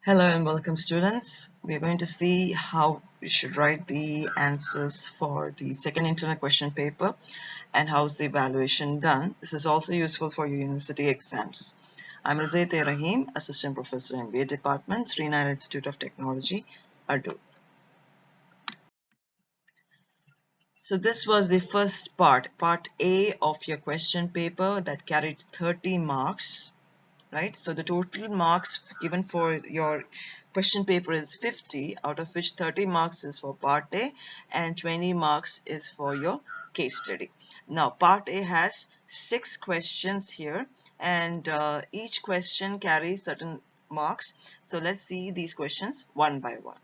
Hello and welcome students. We are going to see how you should write the answers for the second internal question paper and how's the evaluation done. This is also useful for your university exams. I'm Razayte Rahim, Assistant Professor in MBA Department, Srinagar Institute of Technology, Adur. So this was the first part A of your question paper that carried 30 marks. Right, so the total marks given for your question paper is 50, out of which 30 marks is for part A and 20 marks is for your case study. Now part A has 6 questions here, and each question carries certain marks. So let's see these questions one by one.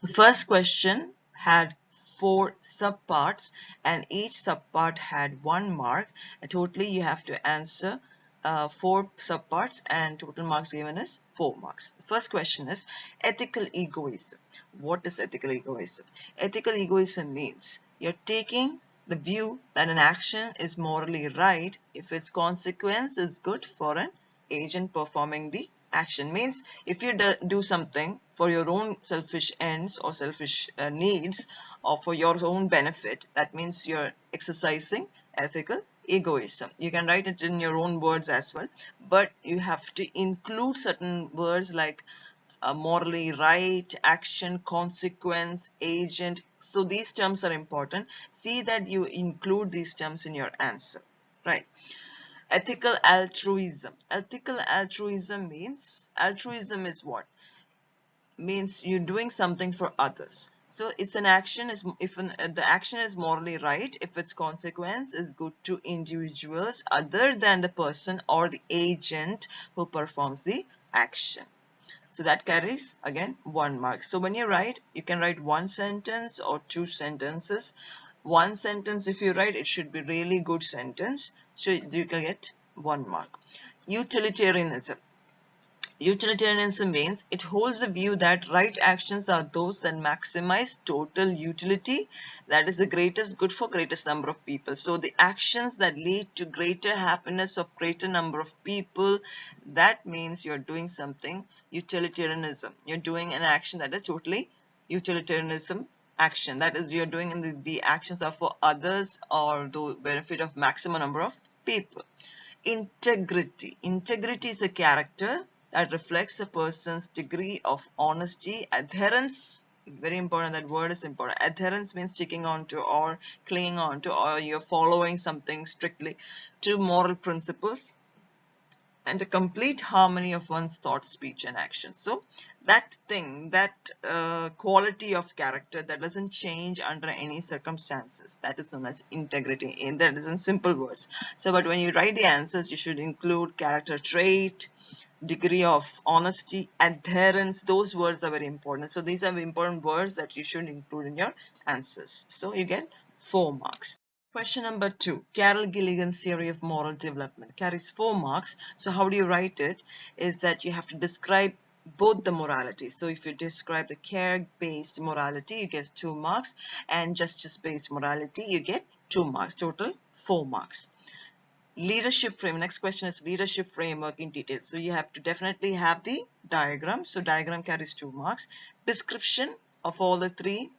The first question had 4 subparts and each subpart had 1 mark, and totally you have to answer 4 subparts and total marks given is 4 marks. The first question is ethical egoism. What is ethical egoism? Ethical egoism means you're taking the view that an action is morally right if its consequence is good for an agent performing the action. Means if you do something for your own selfish ends or selfish needs or for your own benefit, that means you're exercising ethical egoism. You can write it in your own words as well, but you have to include certain words like morally right, action, consequence, agent. So these terms are important. See that you include these terms in your answer, right? Ethical altruism. Ethical altruism means, altruism is what? Means you're doing something for others. So it's an action is if the action is morally right if its consequence is good to individuals other than the person or the agent who performs the action. So that carries again 1 mark. So when you write, you can write 1 sentence or 2 sentences. 1 sentence if you write, it should be really good sentence, so you can get 1 mark. Utilitarianism. Utilitarianism means it holds the view that right actions are those that maximize total utility, that is the greatest good for greatest number of people. So the actions that lead to greater happiness of greater number of people, that means you're doing something utilitarianism. You're doing an action that is totally utilitarianism action. That is, you're doing the actions are for others or the benefit of maximum number of people. Integrity. Integrity is a character that reflects a person's degree of honesty. Adherence, very important, that word is important. Adherence means sticking on to or clinging on to, or you're following something strictly, to moral principles, and a complete harmony of one's thought, speech and action. So that thing, that quality of character that doesn't change under any circumstances, that is known as integrity, and that is in simple words. So but when you write the answers, you should include character trait, degree of honesty, adherence. Those words are very important. So these are important words that you should include in your answers. So you get 4 marks. Question number 2, Carol Gilligan's theory of moral development carries 4 marks. So how do you write it? Is that you have to describe both the morality. So if you describe the care-based morality, you get 2 marks, and justice-based morality, you get 2 marks. Total 4 marks. Leadership frame. Next question is leadership framework in detail. So you have to definitely have the diagram. So diagram carries 2 marks. Description of all the 3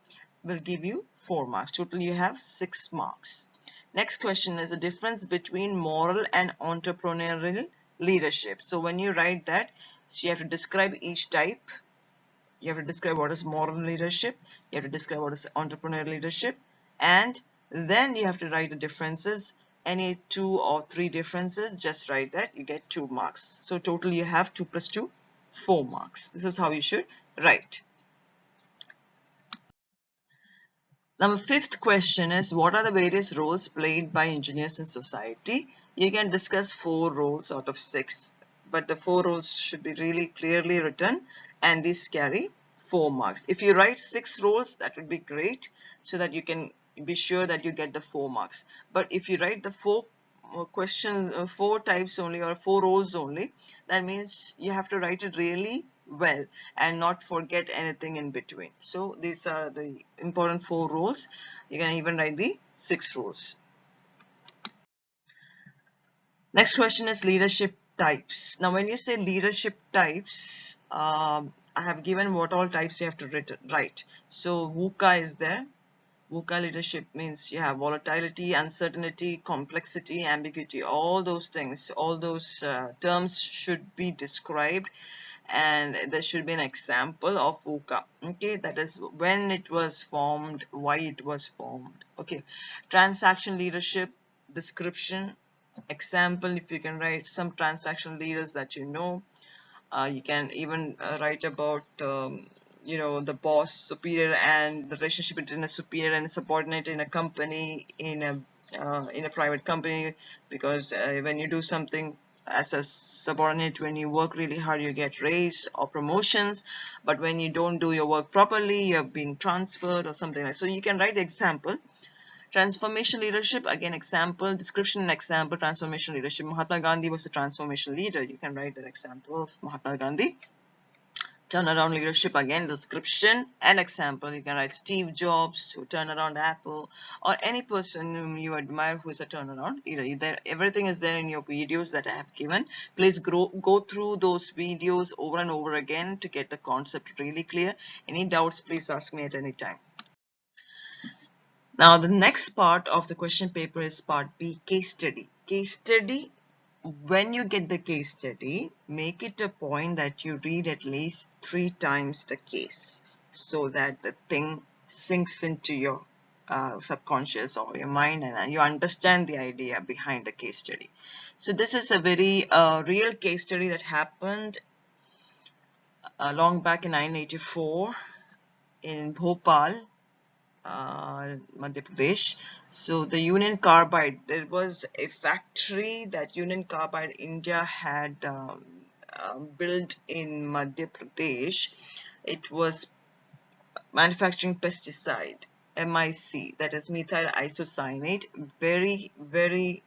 will give you 4 marks. Total you have 6 marks. Next question is the difference between moral and entrepreneurial leadership. So when you write that, so you have to describe each type. You have to describe what is moral leadership. You have to describe what is entrepreneurial leadership. And then you have to write the differences. Any 2 or 3 differences, just write that, you get 2 marks. So total you have 2 plus 2, 4 marks. This is how you should write. Now, the 5th question is, what are the various roles played by engineers in society? You can discuss 4 roles out of 6, but the 4 roles should be really clearly written, and these carry 4 marks. If you write 6 roles, that would be great, so that you can be sure that you get the 4 marks. But if you write the 4 questions, 4 types only or 4 roles only, that means you have to write it really well and not forget anything in between. So these are the important 4 roles. You can even write the 6 roles. Next question is leadership types. Now when you say leadership types, I have given what all types you have to write. So VUCA is there. VUCA leadership means you have volatility, uncertainty, complexity, ambiguity, all those things, all those terms should be described, and there should be an example of VUCA. Okay, that is when it was formed, why it was formed. Okay, transaction leadership, description, example, if you can write some transaction leaders that you know. You can even write about the boss, superior, and the relationship between a superior and a subordinate in a company, in a private company, because when you do something as a subordinate, when you work really hard, you get raised or promotions, but when you don't do your work properly, you have been transferred or something like that. So you can write the example. Transformation leadership, again, example, description and example. Transformation leadership, Mahatma Gandhi was a transformation leader. You can write an example of Mahatma Gandhi. Turnaround leadership, again, description and example. You can write Steve Jobs, who turned around Apple, or any person whom you admire who is a turnaround leader. Everything is there in your videos that I have given. Please go through those videos over and over again to get the concept really clear. Any doubts, please ask me at any time. Now the next part of the question paper is part B, case study. Case study, when you get the case study, make it a point that you read at least 3 times the case so that the thing sinks into your subconscious or your mind, and you understand the idea behind the case study. So this is a very real case study that happened long back in 1984 in Bhopal, Madhya Pradesh. So the Union Carbide, there was a factory that Union Carbide India had built in Madhya Pradesh. It was manufacturing pesticide, MIC, that is methyl isocyanate, very, very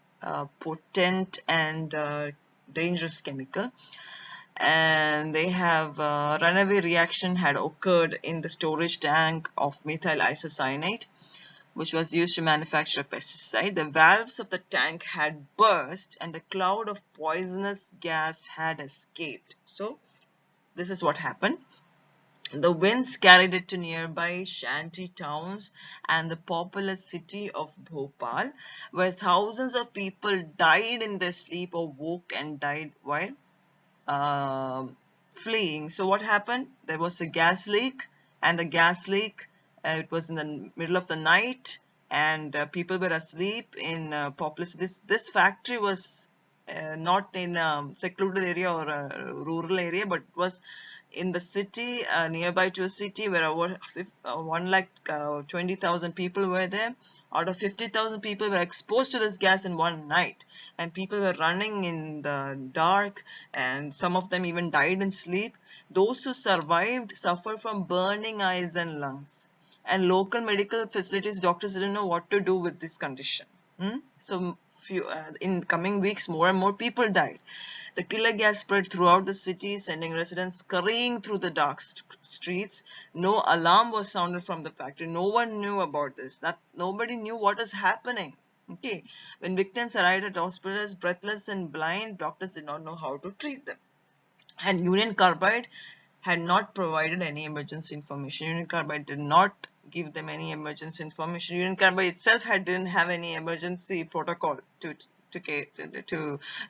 potent and dangerous chemical. And they have runaway reaction had occurred in the storage tank of methyl isocyanate, which was used to manufacture pesticide. The valves of the tank had burst and the cloud of poisonous gas had escaped. So this is what happened. The winds carried it to nearby shanty towns and the populous city of Bhopal, where thousands of people died in their sleep or woke and died while fleeing. So what happened? There was a gas leak, and the gas leak, it was in the middle of the night, and people were asleep in populous. This factory was not in a secluded area or a rural area, but it was in the city, nearby to a city where over 1,20,000 people were there. Out of 50,000 people were exposed to this gas in one night, and people were running in the dark, and some of them even died in sleep. Those who survived suffered from burning eyes and lungs, and local medical facilities, doctors didn't know what to do with this condition. So in coming weeks, more and more people died. The killer gas spread throughout the city, sending residents scurrying through the dark streets. No alarm was sounded from the factory. No one knew about this. Nobody knew what is happening. Okay. When victims arrived at hospitals, breathless and blind, doctors did not know how to treat them. And Union Carbide had not provided any emergency information. Union Carbide did not give them any emergency information. Union Carbide itself didn't have any emergency protocol to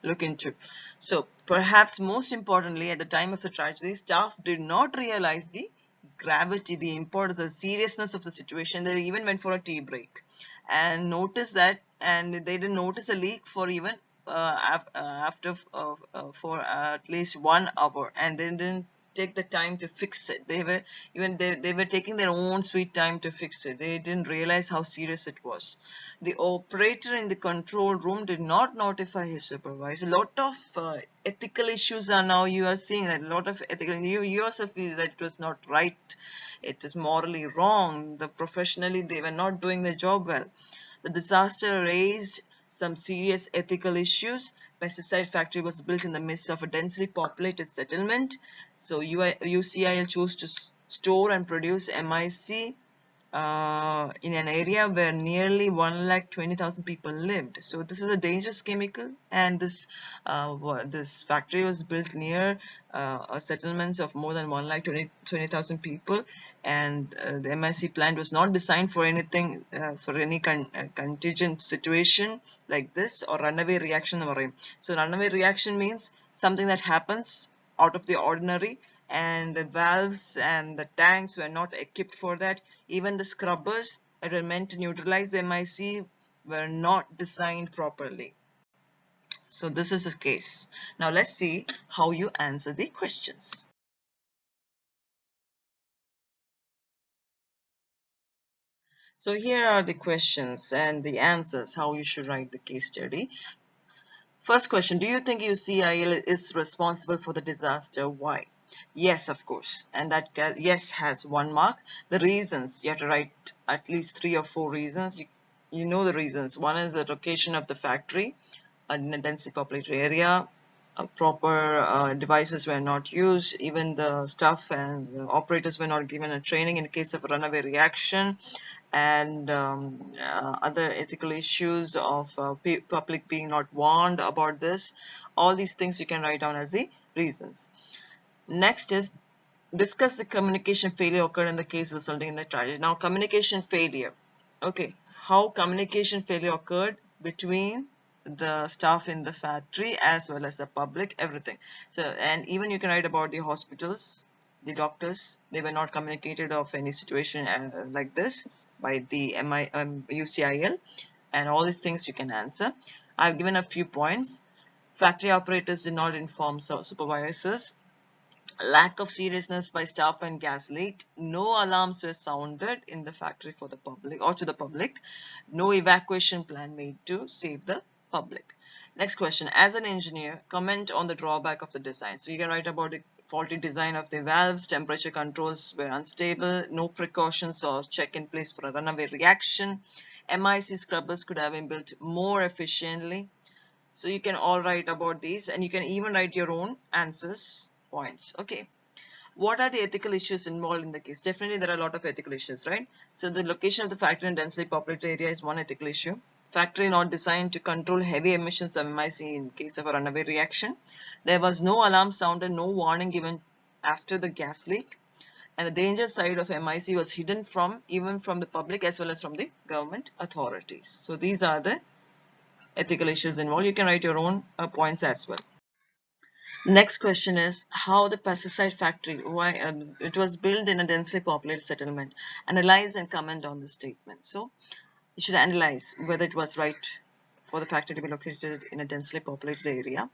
look into. So perhaps most importantly, at the time of the tragedy, staff did not realize the gravity, the importance, the seriousness of the situation. They even went for a tea break and noticed that, and they didn't notice a leak for even after for at least 1 hour, and they didn't take the time to fix it. They were taking their own sweet time to fix it. They didn't realize how serious it was. The operator in the control room did not notify his supervisor. A lot of ethical issues are now, you are seeing that a lot of ethical, you yourself feel that it was not right, it is morally wrong, professionally they were not doing their job well. The disaster raised some serious ethical issues. Pesticide factory was built in the midst of a densely populated settlement. So UCIL chose to store and produce MIC in an area where nearly 120,000 people lived. So this is a dangerous chemical, and this factory was built near a settlements of more than 120,000 people, and the MIC plant was not designed for anything, for any contingent situation like this, or runaway reaction. So runaway reaction means something that happens out of the ordinary, and the valves and the tanks were not equipped for that. Even the scrubbers that were meant to neutralize the MIC were not designed properly. So this is the case. Now let's see how you answer the questions. So here are the questions and the answers, how you should write the case study. First question, do you think UCIL is responsible for the disaster? Why? Yes, of course. And that yes has 1 mark. The reasons, you have to write at least 3 or 4 reasons. You know the reasons. One is the location of the factory in a densely populated area. Proper devices were not used. Even the staff and the operators were not given a training in case of a runaway reaction, and other ethical issues of public being not warned about this. All these things you can write down as the reasons. Next is discuss the communication failure occurred in the case resulting in the tragedy. Now communication failure. Okay, how communication failure occurred between the staff in the factory as well as the public, everything. So, and even you can write about the hospitals, the doctors, they were not communicated of any situation like this by the UCIL, and all these things you can answer. I've given a few points. Factory operators did not inform supervisors. Lack of seriousness by staff when gas leaked. No alarms were sounded in the factory for the public or to the public. No evacuation plan made to save the public. Next question. As an engineer, comment on the drawback of the design. So you can write about the faulty design of the valves, temperature controls were unstable, no precautions or check in place for a runaway reaction. MIC scrubbers could have been built more efficiently. So you can all write about these, and you can even write your own answers points. Okay, what are the ethical issues involved in the case? Definitely there are a lot of ethical issues, right? So the location of the factory in densely populated area is one ethical issue. Factory not designed to control heavy emissions of MIC in case of a runaway reaction. There was no alarm sounded, no warning given after the gas leak, and the danger side of MIC was hidden from even from the public as well as from the government authorities. So these are the ethical issues involved. You can write your own points as well. Next question is how the pesticide factory, why it was built in a densely populated settlement. Analyze and comment on the statement. So you should analyze whether it was right for the factory to be located in a densely populated area,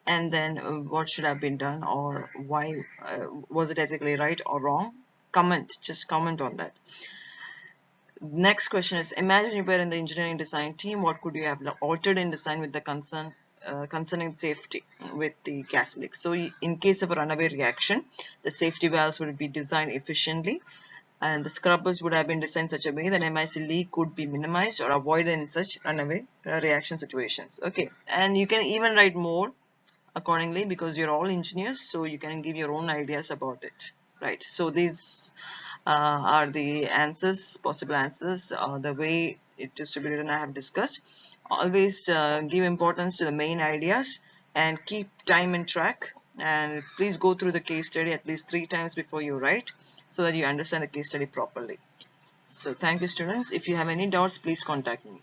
and then what should have been done, or why was it ethically right or wrong. Just comment on that. Next question is, imagine you were in the engineering design team. What could you have altered in design with the concerning safety with the gas leak? So in case of a runaway reaction, the safety valves would be designed efficiently, and the scrubbers would have been designed such a way that MIC leak could be minimized or avoided in such runaway reaction situations. Okay, and you can even write more accordingly because you're all engineers, so you can give your own ideas about it, right? So these are the answers, possible answers, the way it distributed and I have discussed. Always give importance to the main ideas and keep time in track, and please go through the case study at least 3 times before you write so that you understand the case study properly. So thank you, students. If you have any doubts, please contact me.